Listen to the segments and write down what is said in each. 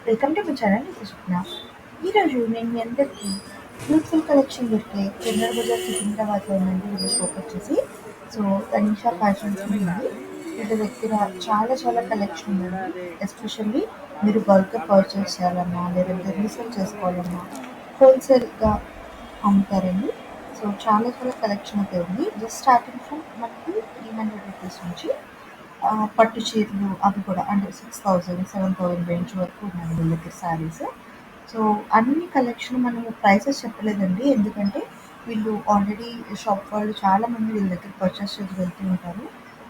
Welcome to my channel Sushma. ఈరోజు నేను మీ అందరికీ బ్యూటిఫుల్ కలెక్షన్ దొరికే జనరల్ బజార్ సికింద్రాబాద్లో ఉందండి. వీళ్ళ షాప్ వచ్చేసి సో తనీషా ఫ్యాషన్స్ ఉంది. వీళ్ళ దగ్గర చాలా చాలా కలెక్షన్ ఉందండి. ఎస్పెషల్లీ మీరు బల్క్గా పర్చేస్ చేయాలన్నా లేదంటే రీసేల్ చేసుకోవాలన్నా హోల్సేల్గా అమ్ముతారండి. సో చాలా చాలా కలెక్షన్ అయితే ఉంది. జస్ట్ స్టార్టింగ్ ఫ్రమ్ మనకి 300 రూపీస్ నుంచి పట్టు చీరలు అవి కూడా అంటే 6000 7000 రేంజ్ వరకు ఉన్నాయి వీళ్ళ దగ్గర శారీస్. సో అన్ని కలెక్షన్ మనము ప్రైసెస్ చెప్పలేదండి, ఎందుకంటే వీళ్ళు ఆల్రెడీ షాప్ వాళ్ళు చాలామంది వీళ్ళ దగ్గర పర్చేస్ చేసి వెళ్తూ ఉంటారు.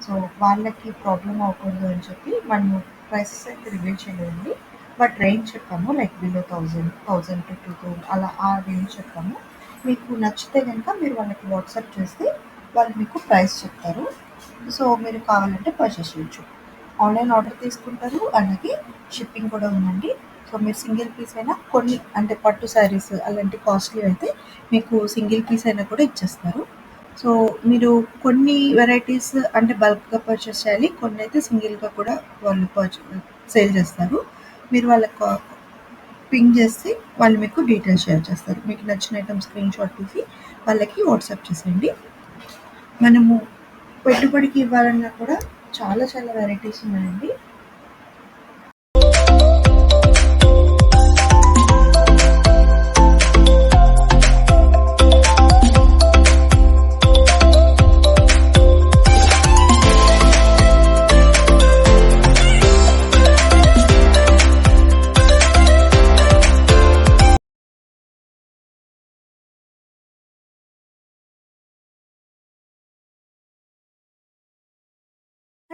సో వాళ్ళకి ప్రాబ్లం అవ్వకూడదు అని చెప్పి మనము ప్రైసెస్ అయితే రివీల్ చేయలేదండి. బట్ రేంజ్ చెప్పాము, లైక్ బిలో 1000 టు 2000 అలా ఆ రేంజ్ చెప్పాము. మీకు నచ్చితే కనుక మీరు వాళ్ళకి వాట్సాప్ చేస్తే వాళ్ళు మీకు ప్రైస్ చెప్తారు. సో మీరు కావాలంటే పర్చేస్ చేయొచ్చు. ఆన్లైన్ ఆర్డర్ తీసుకుంటారు, అలాగే షిప్పింగ్ కూడా ఉందండి. సో మీరు సింగిల్ పీస్ అయినా కొన్ని అంటే పట్టు శారీస్ అలాంటి కాస్ట్లీ అయితే మీకు సింగిల్ పీస్ అయినా కూడా ఇచ్చేస్తారు. సో మీరు కొన్ని వెరైటీస్ అంటే బల్క్గా పర్చేస్ చేయాలి, కొన్ని అయితే సింగిల్గా కూడా వాళ్ళు సేల్ చేస్తారు. మీరు వాళ్ళకి పింగ్ చేస్తే వాళ్ళు మీకు డీటెయిల్స్ షేర్ చేస్తారు. మీకు నచ్చిన ఐటమ్ స్క్రీన్ షాట్ తీసి వాళ్ళకి వాట్సాప్ చేసేయండి. మనము పెట్టుబడికి ఇవ్వాలన్నా కూడా చాలా చాలా వెరైటీస్ ఉన్నాయండి.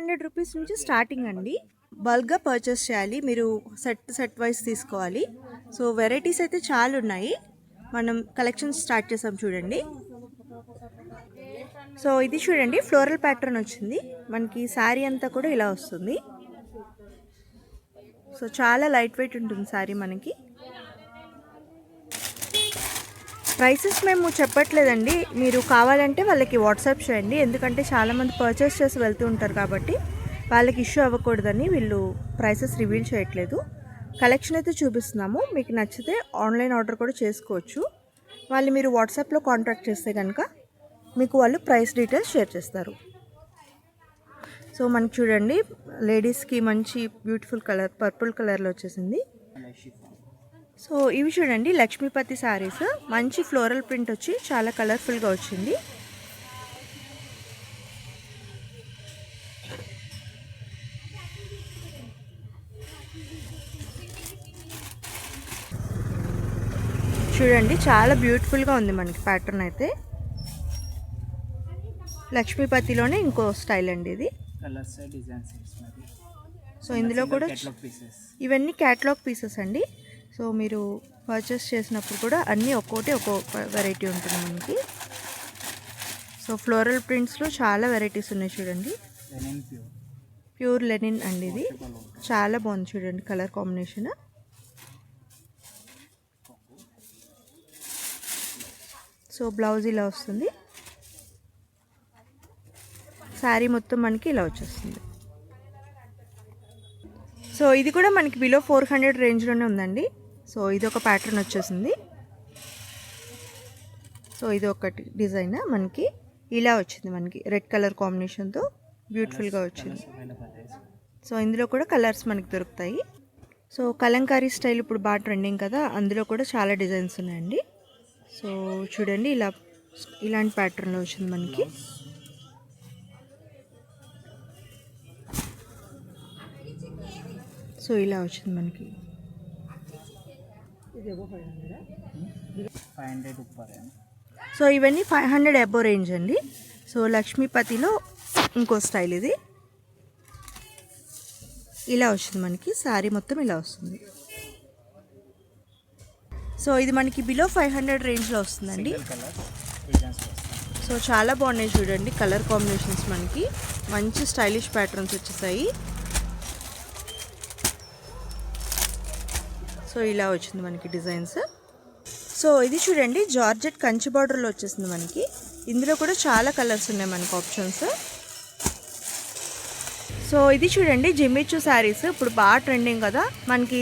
₹100 నుంచి స్టార్టింగ్ అండి. బల్క్గా పర్చేస్ చేయాలి, మీరు సెట్ వైజ్ తీసుకోవాలి. సో వెరైటీస్ అయితే చాలా ఉన్నాయి. మనం కలెక్షన్ స్టార్ట్ చేసాం చూడండి. సో ఇది చూడండి, ఫ్లోరల్ ప్యాటర్న్ వచ్చింది మనకి. శారీ అంతా కూడా ఇలా వస్తుంది. సో చాలా లైట్ వెయిట్ ఉంటుంది శారీ మనకి. ప్రైసెస్ మేము చెప్పట్లేదండి, మీరు కావాలంటే వాళ్ళకి వాట్సాప్ చేయండి, ఎందుకంటే చాలామంది పర్చేస్ చేసి వెళ్తూ ఉంటారు కాబట్టి వాళ్ళకి ఇష్యూ అవ్వకూడదని వీళ్ళు ప్రైసెస్ రివీల్ చేయట్లేదు. కలెక్షన్ అయితే చూపిస్తున్నాము, మీకు నచ్చితే ఆన్లైన్ ఆర్డర్ కూడా చేసుకోవచ్చు. వాళ్ళు మీరు వాట్సాప్లో కాంటాక్ట్ చేస్తే కనుక మీకు వాళ్ళు ప్రైస్ డీటెయిల్స్ షేర్ చేస్తారు. సో మనకి చూడండి, లేడీస్కి మంచి బ్యూటిఫుల్ కలర్ పర్పుల్ కలర్లో వచ్చేసింది. సో ఇవి చూడండి, లక్ష్మీపతి శారీస్, మంచి ఫ్లోరల్ ప్రింట్ వచ్చి చాలా కలర్ఫుల్గా వచ్చింది. చూడండి చాలా బ్యూటిఫుల్గా ఉంది మనకి ప్యాటర్న్ అయితే. లక్ష్మీపతిలోనే ఇంకో స్టైల్ అండి ఇది. సో ఇందులో కూడా ఇవన్నీ క్యాటలాగ్ పీసెస్ అండి. సో మీరు పర్చేస్ చేసినప్పుడు కూడా అన్నీ ఒక్కోటి ఒక్కో వెరైటీ ఉంటుంది మనకి. సో ఫ్లోరల్ ప్రింట్స్లో చాలా వెరైటీస్ ఉన్నాయి చూడండి. ప్యూర్ లెనిన్ అండి ఇది, చాలా బాగుంది చూడండి కలర్ కాంబినేషన్. సో బ్లౌజ్ ఇలా వస్తుంది, శారీ మొత్తం మనకి ఇలా వచ్చేస్తుంది. సో ఇది కూడా మనకి బిలో 400 రేంజ్లోనే ఉందండి. సో ఇది ఒక ప్యాటర్న్ వచ్చేసింది. సో ఇది ఒకటి డిజైన్ మనకి ఇలా వచ్చింది, మనకి రెడ్ కలర్ కాంబినేషన్తో బ్యూటిఫుల్గా వచ్చింది. సో ఇందులో కూడా కలర్స్ మనకి దొరుకుతాయి. సో కలంకారీ స్టైల్ ఇప్పుడు బాగా ట్రెండింగ్ కదా, అందులో కూడా చాలా డిజైన్స్ ఉన్నాయండి. సో చూడండి ఇలాంటి ప్యాటర్న్లో వచ్చింది మనకి. సో ఇలా వచ్చింది మనకి. సో ఇవన్నీ 500 అబో రేంజ్ అండి. సో లక్ష్మీపతిలో ఇంకో స్టైల్ ఇది, ఇలా వచ్చింది మనకి. శారీ మొత్తం ఇలా వస్తుంది. సో ఇది మనకి బిలో 500 రేంజ్లో వస్తుందండి. సో చాలా బాగున్నాయి చూడండి కలర్ కాంబినేషన్స్, మనకి మంచి స్టైలిష్ ప్యాటర్న్స్ వచ్చేసాయి. సో ఇలా వచ్చింది మనకి డిజైన్స్. సో ఇది చూడండి, జార్జెట్ కంచి బార్డర్లో వచ్చేసింది మనకి. ఇందులో కూడా చాలా కలర్స్ ఉన్నాయి మనకి ఆప్షన్స్. సో ఇది చూడండి, జిమ్మిచూ శారీస్ ఇప్పుడు బాగా ట్రెండింగ్ కదా మనకి.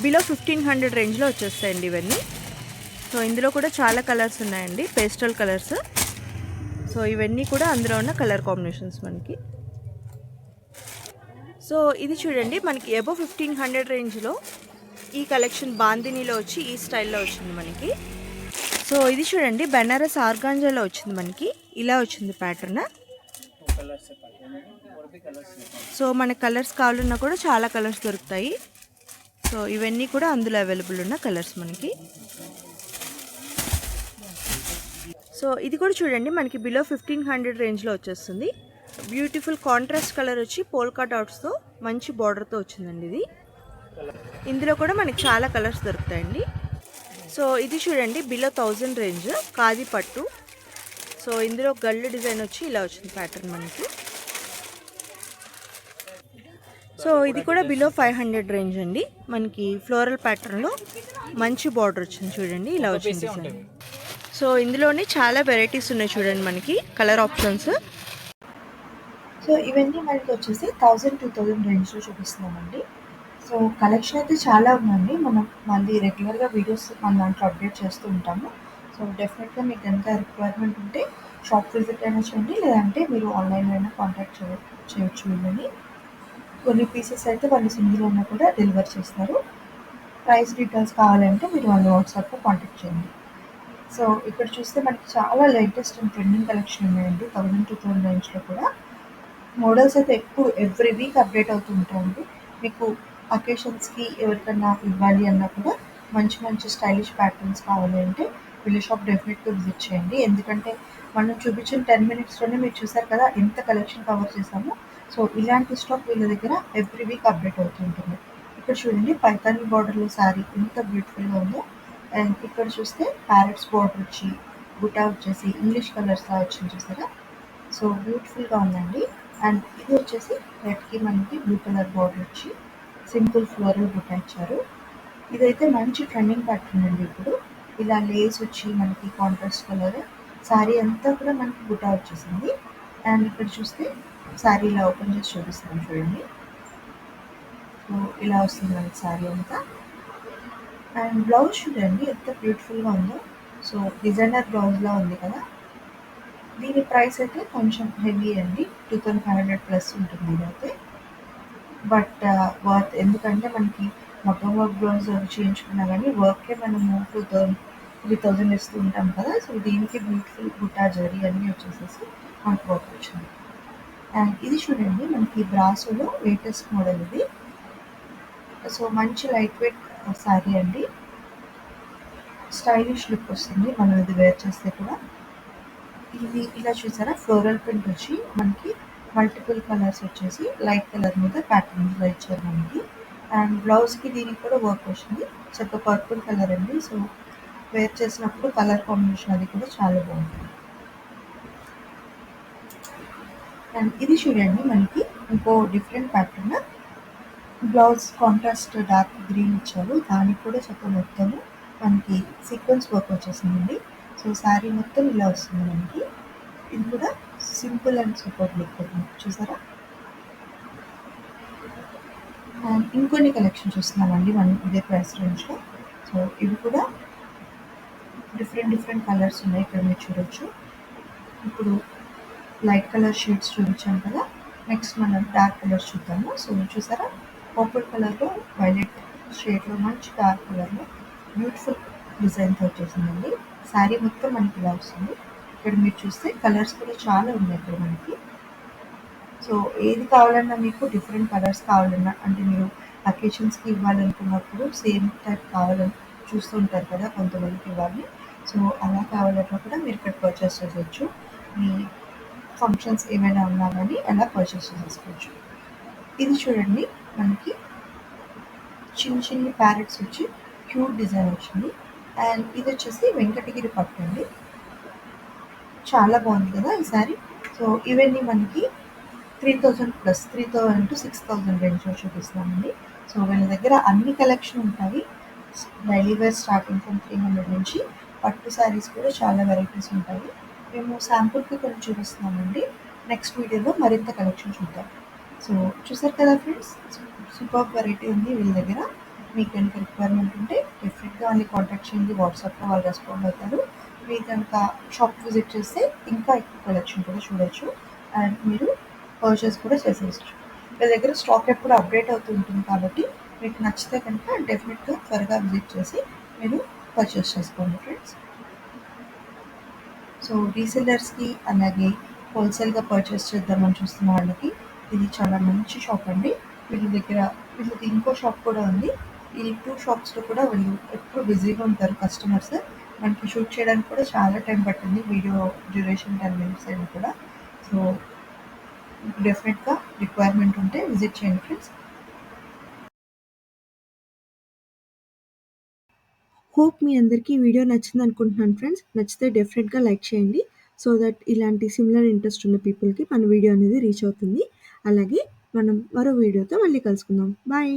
బిలో 1500 రేంజ్లో వచ్చేస్తాయండి ఇవన్నీ. సో ఇందులో కూడా చాలా కలర్స్ ఉన్నాయండి, పేస్టల్ కలర్స్. సో ఇవన్నీ కూడా అందులో ఉన్న కలర్ కాంబినేషన్స్ మనకి. సో ఇది చూడండి, మనకి అబవ్ 1500 రేంజ్లో ఈ కలెక్షన్ బాందినీలో వచ్చి ఈ స్టైల్లో వచ్చింది మనకి. సో ఇది చూడండి, బెనారస్ ఆర్గాంజాలో వచ్చింది మనకి, ఇలా వచ్చింది ప్యాటర్న్. సో మనకి కలర్స్ కావాలన్నా కూడా చాలా కలర్స్ దొరుకుతాయి. సో ఇవన్నీ కూడా అందులో అవైలబుల్ ఉన్న కలర్స్ మనకి. సో ఇది కూడా చూడండి, మనకి బిలో 1500 రేంజ్లో వచ్చేస్తుంది. బ్యూటిఫుల్ కాంట్రాస్ట్ కలర్ వచ్చి పోల్కా డాట్స్తో మంచి బార్డర్తో వచ్చిందండి ఇది. ఇందులో కూడా మనకి చాలా కలర్స్ దొరుకుతాయండి. సో ఇది చూడండి, బిలో 1000 రేంజ్ ఖాదీ పట్టు. సో ఇందులో గల్లు డిజైన్ వచ్చి ఇలా వచ్చింది ప్యాటర్న్ మనకి. సో ఇది కూడా బిలో 500 రేంజ్ అండి, మనకి ఫ్లోరల్ ప్యాటర్న్లో మంచి బార్డర్ వచ్చింది చూడండి, ఇలా వచ్చింది డిజైన్. సో ఇందులోనే చాలా వెరైటీస్ ఉన్నాయి చూడండి మనకి కలర్ ఆప్షన్స్. సో ఇవన్నీ మనకి వచ్చేసి 1000-2000 రేంజ్లో చూపిస్తున్నామండి. సో కలెక్షన్ అయితే చాలా ఉందండి. మనం మళ్ళీ రెగ్యులర్గా వీడియోస్ మన దాంట్లో అప్డేట్ చేస్తూ ఉంటాము. సో డెఫినెట్గా మీకు కనుక రిక్వైర్మెంట్ ఉంటే షాప్ విజిట్ అయినా చేయండి, లేదంటే మీరు ఆన్లైన్లో అయినా కాంటాక్ట్ చేయొచ్చు వీళ్ళని. కొన్ని పీసెస్ అయితే వాళ్ళు సింగిల్ ఉన్నా కూడా డెలివర్ చేస్తారు. ప్రైస్ డీటెయిల్స్ కావాలంటే మీరు వాళ్ళ వాట్సాప్లో కాంటాక్ట్ చేయండి. సో ఇక్కడ చూస్తే మనకి చాలా లేటెస్ట్ అండ్ ట్రెండింగ్ కలెక్షన్ ఉన్నాయండి. 1000-2000 రేంజ్లో కూడా మోడల్స్ అయితే ఎవ్రీ వీక్ అప్డేట్ అవుతూ ఉంటాయండి. మీకు అకేషన్స్కి ఎవరికన్నా ఇవ్వాలి అన్నా కూడా మంచి మంచి స్టైలిష్ ప్యాటర్న్స్ కావాలి అంటే వీళ్ళ షాప్ డెఫినెట్గా విజిట్ చేయండి. ఎందుకంటే మనం చూపించిన 10 మినిట్స్లోనే మీరు చూసారు కదా ఎంత కలెక్షన్ కవర్ చేసామో. సో ఇలాంటి స్టాక్ వీళ్ళ దగ్గర ఎవ్రీ వీక్ అప్డేట్ అవుతూ ఉంటుంది. ఇక్కడ చూడండి, పైతాని బార్డర్లో శారీ ఎంత బ్యూటిఫుల్గా ఉందో. అండ్ ఇక్కడ చూస్తే ప్యారెట్స్ బార్డర్ వచ్చి బుటా వచ్చేసి ఇంగ్లీష్ కలర్స్లా వచ్చింది చూసారా. సో బ్యూటిఫుల్గా ఉందండి. అండ్ ఇది వచ్చేసి రెడ్కి మనకి బ్లూ కలర్ బార్డర్ వచ్చి సింపుల్ ఫ్లోరల్ బుటా ఇచ్చారు. ఇదైతే మంచి ట్రెండింగ్ ప్యాటర్న్ అండి. ఇప్పుడు ఇలా లేస్ వచ్చి మనకి కాంట్రాస్ట్ కలర్ శారీ అంతా కూడా మనకి బుటా వచ్చేసింది. అండ్ ఇక్కడ చూస్తే శారీ ఇలా ఓపెన్ చేసి చూపిస్తాను చూడండి. సో ఇలా వస్తుంది మనకి శారీ అంతా. అండ్ బ్లౌజ్ చూడండి ఎంత బ్యూటిఫుల్గా ఉందో. సో డిజైనర్ బ్లౌజ్లా ఉంది కదా. దీని ప్రైస్ అయితే కొంచెం హెవీ అండి, 2500 ప్లస్ ఉంటుంది ఇదైతే. బట్ వర్త్, ఎందుకంటే మనకి మగ్గం వర్క్ బ్లౌజ్ చేయించుకున్నా కానీ వర్కే మనము 2000-3000 ఇస్తూ ఉంటాం కదా. సో దీనికి బ్యూటిఫుల్ బుటా జరీ అన్నీ వచ్చేసేసి మనకు వర్క్ వచ్చింది. అండ్ ఇది చూడండి, మనకి బ్రాసోలో లేటెస్ట్ మోడల్ ఇది. సో మంచి లైట్ వెయిట్ శారీ అండి, స్టైలిష్ లుక్ వస్తుంది మనం ఇది వేర్ చేస్తే కూడా. ఇది ఇలా చూసారా, ఫ్లోరల్ ప్రింట్ వచ్చి మనకి మల్టిపుల్ కలర్స్ వచ్చేసి లైట్ కలర్ మీద ప్యాటర్న్స్లో ఇచ్చారు మనకి. అండ్ బ్లౌజ్కి దీనికి కూడా వర్క్ వచ్చింది, చక్క పర్పుల్ కలర్ అండి. సో వేర్ చేసినప్పుడు కలర్ కాంబినేషన్ అది కూడా చాలా బాగుంటుంది. అండ్ ఇది చూడండి, మనకి ఇంకో different pattern. Blouse contrast dark green ఇచ్చారు, దానికి కూడా చక్క మొత్తము మనకి సీక్వెన్స్ వర్క్ వచ్చేసిందండి. సో శారీ మొత్తం ఇలా వస్తుంది మనకి. ఇది కూడా సింపుల్ అండ్ సూపర్ లుక్ చూసారా. అండ్ ఇంకొన్ని కలెక్షన్ చూస్తున్నామండి మనం ఇదే ప్రైస్ రేంజ్లో. సో ఇవి కూడా డిఫరెంట్ కలర్స్ ఉన్నాయి, ఇక్కడ మీరు చూడొచ్చు. ఇప్పుడు లైట్ కలర్ షేడ్స్ చూపించాం కదా, నెక్స్ట్ మనం డార్క్ కలర్స్ చూద్దాము. సో చూసారా, పర్పుల్ కలర్లో వైలెట్ షేడ్లో మంచి డార్క్ కలర్లో బ్యూటిఫుల్ డిజైన్తో వచ్చేసిందండి. శారీ మొత్తం మనకి ఇలా వస్తుంది. ఇక్కడ మీరు చూస్తే కలర్స్ కూడా చాలా ఉన్నాయి ఇక్కడ మనకి. సో ఏది కావాలన్నా మీకు డిఫరెంట్ కలర్స్ కావాలన్నా, అంటే మీరు అకేషన్స్కి ఇవ్వాలనుకున్నప్పుడు సేమ్ టైప్ కావాలని చూస్తూ ఉంటారు కదా కొంతమందికి ఇవ్వాలి. సో అలా కావాలన్నా కూడా మీరు ఇక్కడ పర్చేస్ చేసుకోవచ్చు. మీ ఫంక్షన్స్ ఏమైనా ఉన్నా కానీ అలా పర్చేస్ చేసుకోవచ్చు. ఇది చూడండి, మనకి చిన్న ప్యారెట్స్ వచ్చి క్యూట్ డిజైన్ వచ్చింది. అండ్ ఇది వచ్చేసి వెంకటగిరి పట్టు అండి, చాలా బాగుంది కదా ఈ శారీ. సో ఇవన్నీ మనకి 3000 ప్లస్ 3000-6000 రేంజ్లో చూపిస్తున్నామండి. సో వీళ్ళ దగ్గర అన్ని కలెక్షన్ ఉంటాయి. డైలీ వేర్ స్టార్టింగ్ ఫ్రమ్ 300 నుంచి పట్టు శారీస్ కూడా చాలా వెరైటీస్ ఉంటాయి. మేము శాంపుల్కి కొన్ని చూపిస్తున్నామండి. నెక్స్ట్ వీడియోలో మరింత కలెక్షన్ చూద్దాం. సో చూసారు కదా ఫ్రెండ్స్, సూపర్ వెరైటీ ఉంది వీళ్ళ దగ్గర. మీకు కనుక రిక్వైర్మెంట్ ఉంటే డెఫినెట్గా వాళ్ళని కాంటాక్ట్ చేయండి. వాట్సాప్లో వాళ్ళు రెస్పాండ్ అవుతారు. మీరు కనుక షాప్ విజిట్ చేస్తే ఇంకా ఎక్కువ కలెక్షన్ కూడా చూడొచ్చు అండ్ మీరు పర్చేస్ కూడా చేసేయచ్చు. మీ దగ్గర స్టాక్ ఎప్పుడు అప్డేట్ అవుతూ ఉంటుంది కాబట్టి మీకు నచ్చితే కనుక డెఫినెట్గా త్వరగా విజిట్ చేసి మీరు పర్చేస్ చేసుకోండి ఫ్రెండ్స్. సో రీసెల్లర్స్కి అలాగే హోల్సేల్గా పర్చేస్ చేద్దామని చూస్తున్న వాళ్ళకి ఇది చాలా మంచి షాప్ అండి. వీళ్ళది ఇంకో షాప్ కూడా ఉంది. ఈ 2 షాప్స్లో కూడా వీళ్ళు ఎప్పుడు బిజీగా ఉంటారు కస్టమర్స్. మనకి షూట్ చేయడానికి కూడా చాలా టైం పట్టింది. వీడియో డ్యూరేషన్ 10 మినిట్స్ అయినా కూడా. సో డెఫినెట్గా రిక్వైర్మెంట్ ఉంటే విజిట్ చేయండి ఫ్రెండ్స్. హోప్ మీ అందరికీ ఈ వీడియో నచ్చింది అనుకుంటున్నాను ఫ్రెండ్స్. నచ్చితే డెఫినెట్గా లైక్ చేయండి. సో దట్ ఇలాంటి సిమిలర్ ఇంట్రెస్ట్ ఉన్న పీపుల్కి మన వీడియో అనేది రీచ్ అవుతుంది. అలాగే మనం మరో వీడియోతో మళ్ళీ కలుసుకుందాం. బాయ్.